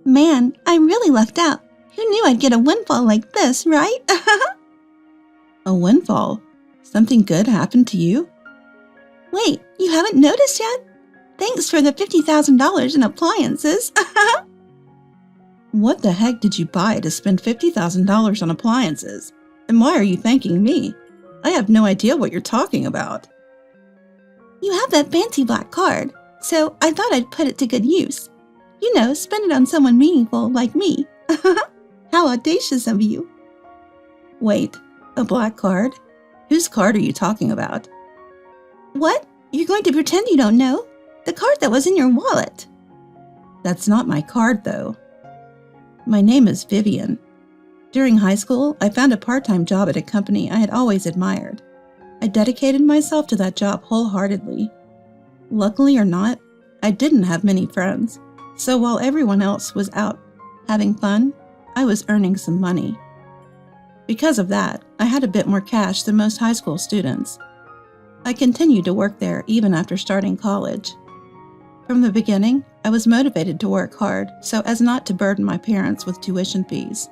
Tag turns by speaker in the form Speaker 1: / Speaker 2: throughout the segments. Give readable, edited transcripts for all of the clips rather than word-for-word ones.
Speaker 1: Man, I really lucked out. Who knew I'd get a windfall like this, right?
Speaker 2: A windfall? Something good happened to you?
Speaker 1: Wait, you haven't noticed yet? Thanks for the $50,000 in appliances.
Speaker 2: What the heck did you buy to spend $50,000 on appliances? And why are you thanking me? I have no idea what you're talking about.
Speaker 1: You have that fancy black card, so I thought I'd put it to good use. You know, spend it on someone meaningful like me. How audacious of you.
Speaker 2: Wait, a black card? Whose card are you talking about?
Speaker 1: What? You're going to pretend you don't know? The card that was in your wallet.
Speaker 2: That's not my card, though. My name is Vivienne. During high school, I found a part-time job at a company I had always admired. I dedicated myself to that job wholeheartedly. Luckily or not, I didn't have many friends, so while everyone else was out having fun, I was earning some money. Because of that, I had a bit more cash than most high school students. I continued to work there even after starting college. From the beginning, I was motivated to work hard so as not to burden my parents with tuition fees.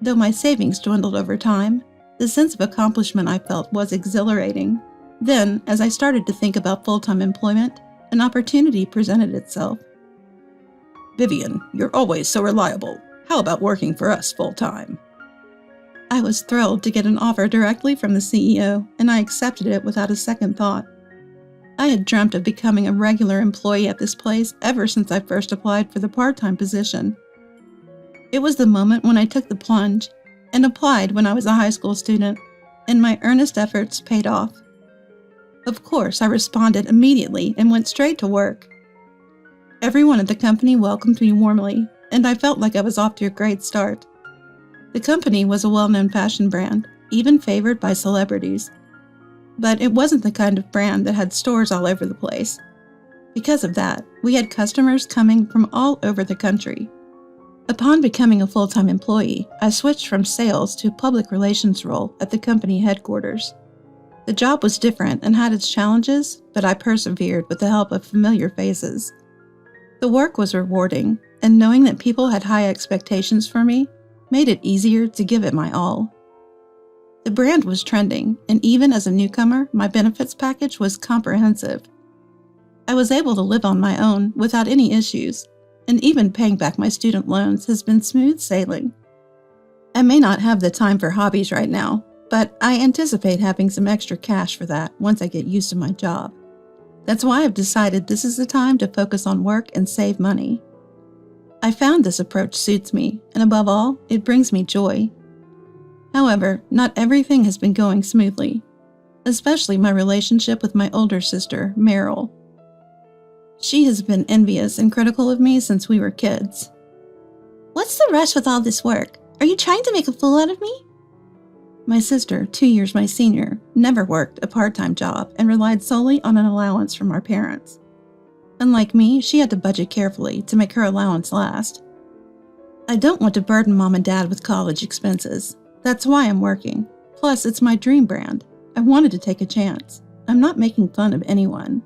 Speaker 2: Though my savings dwindled over time, the sense of accomplishment I felt was exhilarating. Then, as I started to think about full-time employment, an opportunity presented itself. Vivienne, you're always so reliable. How about working for us full-time? I was thrilled to get an offer directly from the CEO, and I accepted it without a second thought. I had dreamt of becoming a regular employee at this place ever since I first applied for the part-time position. It was the moment when I took the plunge and applied when I was a high school student, and my earnest efforts paid off. Of course, I responded immediately and went straight to work. Everyone at the company welcomed me warmly, and I felt like I was off to a great start. The company was a well-known fashion brand, even favored by celebrities. But it wasn't the kind of brand that had stores all over the place. Because of that, we had customers coming from all over the country. Upon becoming a full-time employee, I switched from sales to a public relations role at the company headquarters. The job was different and had its challenges, but I persevered with the help of familiar faces. The work was rewarding, and knowing that people had high expectations for me made it easier to give it my all. The brand was trending, and even as a newcomer, my benefits package was comprehensive. I was able to live on my own without any issues, and even paying back my student loans has been smooth sailing. I may not have the time for hobbies right now, but I anticipate having some extra cash for that once I get used to my job. That's why I've decided this is the time to focus on work and save money. I found this approach suits me, and above all, it brings me joy. However, not everything has been going smoothly, especially my relationship with my older sister, Meryl. She has been envious and critical of me since we were kids.
Speaker 1: What's the rush with all this work? Are you trying to make a fool out of me?
Speaker 2: My sister, 2 years my senior, never worked a part-time job and relied solely on an allowance from our parents. Unlike me, she had to budget carefully to make her allowance last. I don't want to burden Mom and Dad with college expenses. That's why I'm working. Plus, it's my dream brand. I wanted to take a chance. I'm not making fun of anyone.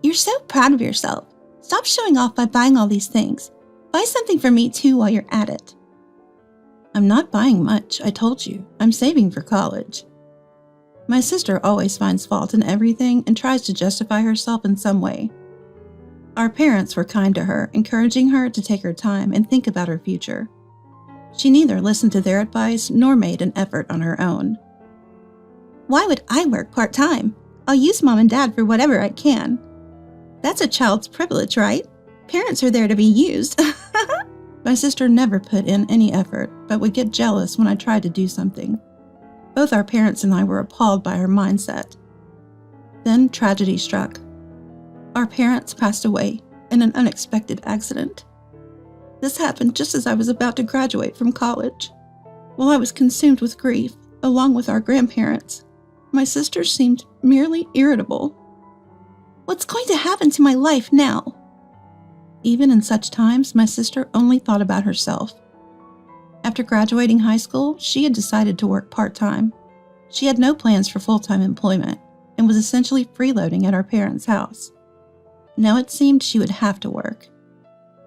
Speaker 1: You're so proud of yourself. Stop showing off by buying all these things. Buy something for me too while you're at it.
Speaker 2: I'm not buying much, I told you. I'm saving for college. My sister always finds fault in everything and tries to justify herself in some way. Our parents were kind to her, encouraging her to take her time and think about her future. She neither listened to their advice nor made an effort on her own.
Speaker 1: Why would I work part-time? I'll use Mom and Dad for whatever I can. That's a child's privilege, right? Parents are there to be used.
Speaker 2: My sister never put in any effort, but would get jealous when I tried to do something. Both our parents and I were appalled by her mindset. Then tragedy struck. Our parents passed away in an unexpected accident. This happened just as I was about to graduate from college. While I was consumed with grief, along with our grandparents, my sister seemed merely irritable.
Speaker 1: What's going to happen to my life now?
Speaker 2: Even in such times, my sister only thought about herself. After graduating high school, she had decided to work part-time. She had no plans for full-time employment and was essentially freeloading at our parents' house. Now it seemed she would have to work.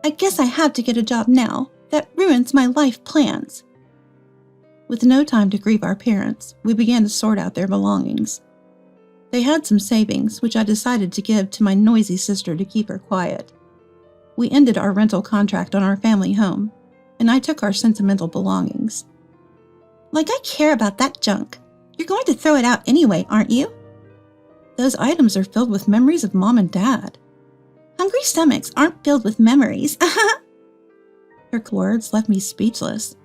Speaker 1: I guess I have to get a job now. That ruins my life plans.
Speaker 2: With no time to grieve our parents, we began to sort out their belongings. They had some savings, which I decided to give to my noisy sister to keep her quiet. We ended our rental contract on our family home, and I took our sentimental belongings.
Speaker 1: Like I care about that junk. You're going to throw it out anyway, aren't you?
Speaker 2: Those items are filled with memories of Mom and Dad.
Speaker 1: Hungry stomachs aren't filled with memories.
Speaker 2: Her words left me speechless.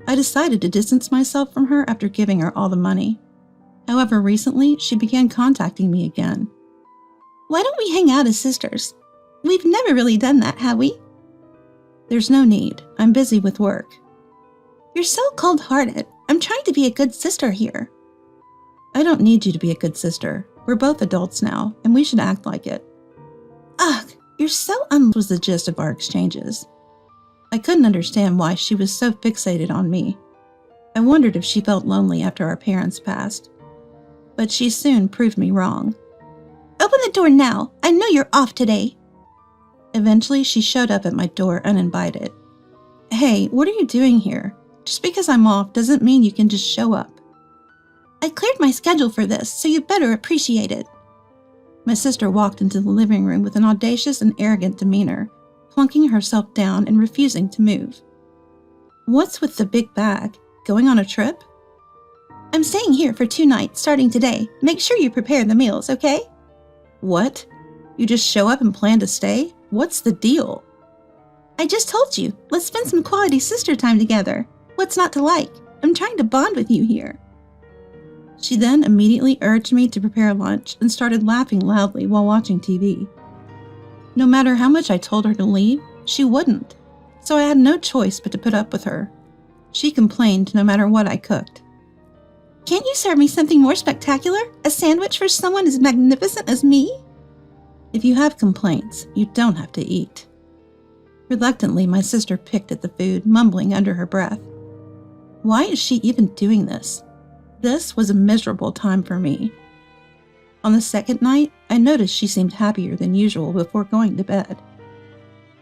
Speaker 2: I decided to distance myself from her after giving her all the money. However, recently, she began contacting me again.
Speaker 1: Why don't we hang out as sisters? We've never really done that, have we?
Speaker 2: There's no need. I'm busy with work.
Speaker 1: You're so cold-hearted. I'm trying to be a good sister here.
Speaker 2: I don't need you to be a good sister. We're both adults now, and we should act like it.
Speaker 1: Ugh, you're so
Speaker 2: was the gist of our exchanges. I couldn't understand why she was so fixated on me. I wondered if she felt lonely after our parents passed. But she soon proved me wrong.
Speaker 1: Open the door now. I know you're off today.
Speaker 2: Eventually, she showed up at my door uninvited. Hey, what are you doing here? Just because I'm off doesn't mean you can just show up.
Speaker 1: I cleared my schedule for this, so you better appreciate it.
Speaker 2: My sister walked into the living room with an audacious and arrogant demeanor, plunking herself down and refusing to move. What's with the big bag? Going on a trip?
Speaker 1: I'm staying here for 2 nights starting today. Make sure you prepare the meals, okay?
Speaker 2: What? You just show up and plan to stay? What's the deal?
Speaker 1: I just told you. Let's spend some quality sister time together. What's not to like? I'm trying to bond with you here.
Speaker 2: She then immediately urged me to prepare lunch and started laughing loudly while watching TV. No matter how much I told her to leave, she wouldn't, so I had no choice but to put up with her. She complained no matter what I cooked.
Speaker 1: Can't you serve me something more spectacular? A sandwich for someone as magnificent as me?
Speaker 2: If you have complaints, you don't have to eat. Reluctantly, my sister picked at the food, mumbling under her breath. Why is she even doing this? This was a miserable time for me. On the second night, I noticed she seemed happier than usual before going to bed.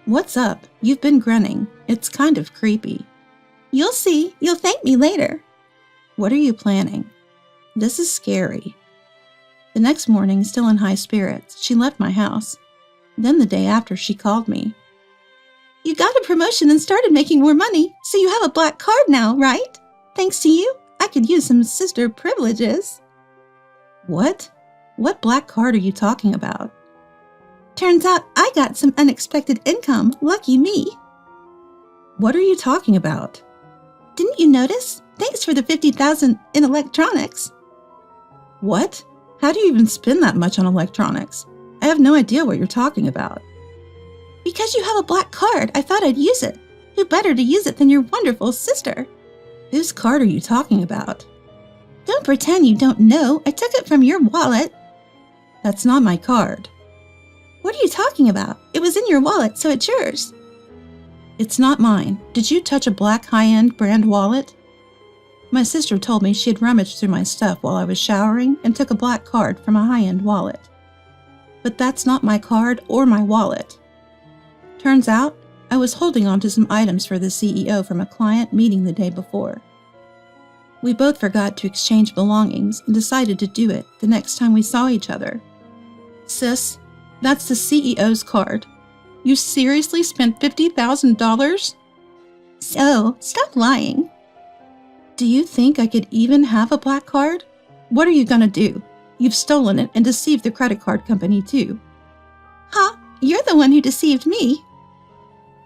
Speaker 2: What's up? You've been grinning. It's kind of creepy.
Speaker 1: You'll see. You'll thank me later.
Speaker 2: What are you planning? This is scary. The next morning, still in high spirits, she left my house. Then the day after, she called me.
Speaker 1: You got a promotion and started making more money, so you have a black card now, right? Thanks to you, I could use some sister privileges.
Speaker 2: What? What black card are you talking about?
Speaker 1: Turns out I got some unexpected income. Lucky me.
Speaker 2: What are you talking about?
Speaker 1: Didn't you notice? Thanks for the $50,000 in electronics.
Speaker 2: What? How do you even spend that much on electronics? I have no idea what you're talking about.
Speaker 1: Because you have a black card, I thought I'd use it. Who better to use it than your wonderful sister?
Speaker 2: Whose card are you talking about?
Speaker 1: Don't pretend you don't know. I took it from your wallet.
Speaker 2: That's not my card.
Speaker 1: What are you talking about? It was in your wallet, so it's yours.
Speaker 2: It's not mine. Did you touch a black high-end brand wallet? My sister told me she had rummaged through my stuff while I was showering and took a black card from a high-end wallet. But that's not my card or my wallet. Turns out, I was holding on to some items for the CEO from a client meeting the day before. We both forgot to exchange belongings and decided to do it the next time we saw each other. Sis, that's the CEO's card. You seriously spent $50,000?
Speaker 1: So, stop lying.
Speaker 2: Do you think I could even have a black card? What are you gonna do? You've stolen it and deceived the credit card company too.
Speaker 1: Huh? You're the one who deceived me.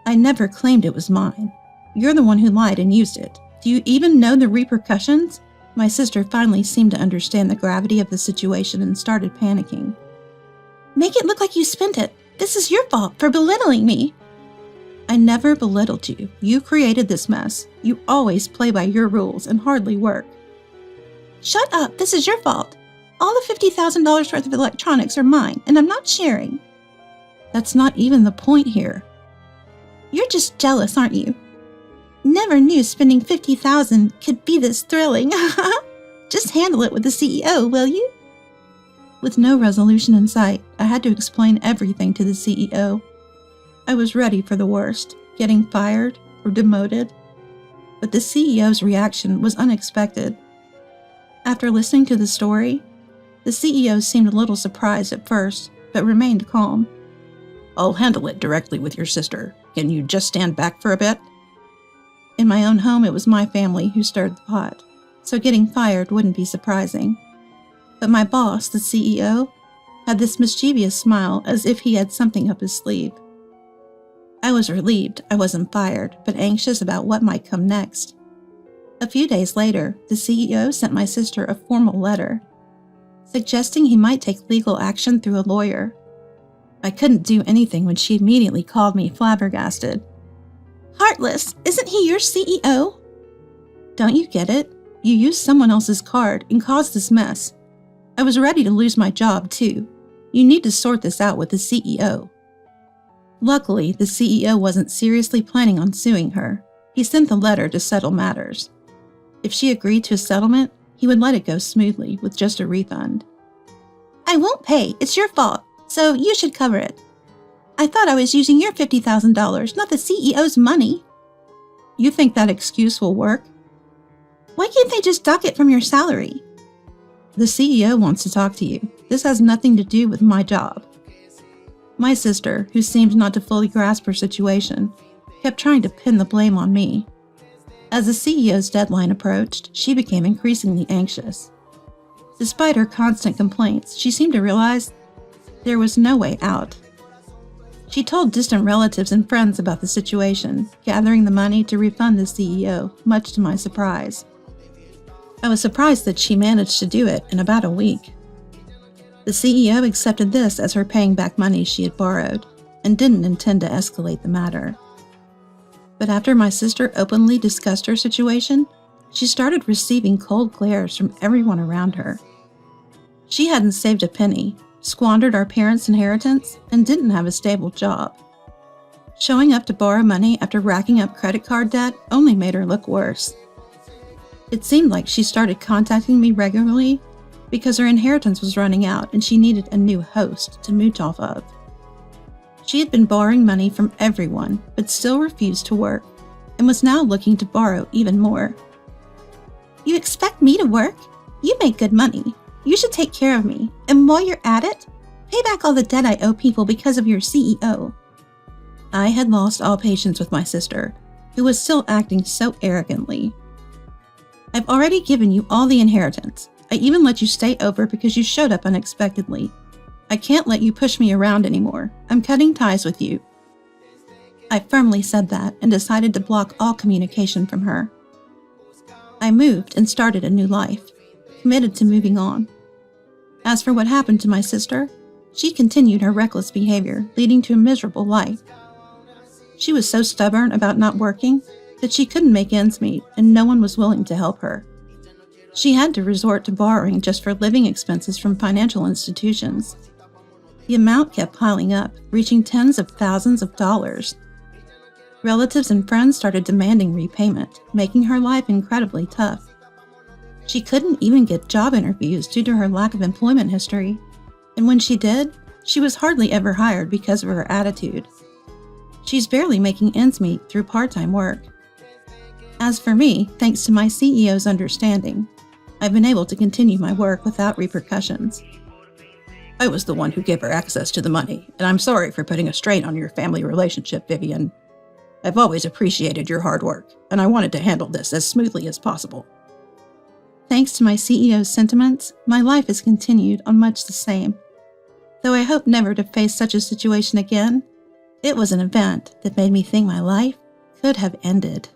Speaker 2: I never claimed it was mine. You're the one who lied and used it. Do you even know the repercussions? My sister finally seemed to understand the gravity of the situation and started panicking.
Speaker 1: Make it look like you spent it. This is your fault for belittling me.
Speaker 2: I never belittled you. You created this mess. You always play by your rules and hardly work.
Speaker 1: Shut up. This is your fault. All the $50,000 worth of electronics are mine, and I'm not sharing.
Speaker 2: That's not even the point here.
Speaker 1: You're just jealous, aren't you? Never knew spending $50,000 could be this thrilling. Just handle it with the CEO, will you?
Speaker 2: With no resolution in sight, I had to explain everything to the CEO. I was ready for the worst, getting fired or demoted. But the CEO's reaction was unexpected. After listening to the story, the CEO seemed a little surprised at first, but remained calm.
Speaker 3: I'll handle it directly with your sister. Can you just stand back for a bit?
Speaker 2: In my own home, it was my family who stirred the pot, so getting fired wouldn't be surprising. But my boss, the CEO, had this mischievous smile as if he had something up his sleeve. I was relieved I wasn't fired, but anxious about what might come next. A few days later, the CEO sent my sister a formal letter, suggesting he might take legal action through a lawyer. I couldn't do anything when she immediately called me flabbergasted.
Speaker 1: Heartless, isn't he your CEO?
Speaker 2: Don't you get it? You used someone else's card and caused this mess. I was ready to lose my job, too. You need to sort this out with the CEO. Luckily, the CEO wasn't seriously planning on suing her. He sent the letter to settle matters. If she agreed to a settlement, he would let it go smoothly with just a refund.
Speaker 1: I won't pay. It's your fault, so you should cover it. I thought I was using your $50,000, not the CEO's money.
Speaker 2: You think that excuse will work?
Speaker 1: Why can't they just dock it from your salary?
Speaker 2: The CEO wants to talk to you. This has nothing to do with my job. My sister, who seemed not to fully grasp her situation, kept trying to pin the blame on me. As the CEO's deadline approached, she became increasingly anxious. Despite her constant complaints, she seemed to realize there was no way out. She told distant relatives and friends about the situation, gathering the money to refund the CEO, much to my surprise. I was surprised that she managed to do it in about a week. The CEO accepted this as her paying back money she had borrowed, and didn't intend to escalate the matter. But after my sister openly discussed her situation, she started receiving cold glares from everyone around her. She hadn't saved a penny, squandered our parents' inheritance, and didn't have a stable job. Showing up to borrow money after racking up credit card debt only made her look worse. It seemed like she started contacting me regularly because her inheritance was running out and she needed a new host to mooch off of. She had been borrowing money from everyone, but still refused to work, and was now looking to borrow even more.
Speaker 1: You expect me to work? You make good money. You should take care of me, and while you're at it, pay back all the debt I owe people because of your CEO.
Speaker 2: I had lost all patience with my sister, who was still acting so arrogantly. I've already given you all the inheritance. I even let you stay over because you showed up unexpectedly. I can't let you push me around anymore. I'm cutting ties with you. I firmly said that and decided to block all communication from her. I moved and started a new life, committed to moving on. As for what happened to my sister, she continued her reckless behavior, leading to a miserable life. She was so stubborn about not working that she couldn't make ends meet, and no one was willing to help her. She had to resort to borrowing just for living expenses from financial institutions. The amount kept piling up, reaching tens of thousands of dollars. Relatives and friends started demanding repayment, making her life incredibly tough. She couldn't even get job interviews due to her lack of employment history, and when she did, she was hardly ever hired because of her attitude. She's barely making ends meet through part-time work. As for me, thanks to my CEO's understanding, I've been able to continue my work without repercussions.
Speaker 3: I was the one who gave her access to the money, and I'm sorry for putting a strain on your family relationship, Vivienne. I've always appreciated your hard work, and I wanted to handle this as smoothly as possible.
Speaker 2: Thanks to my CEO's sentiments, my life has continued on much the same. Though I hope never to face such a situation again, it was an event that made me think my life could have ended.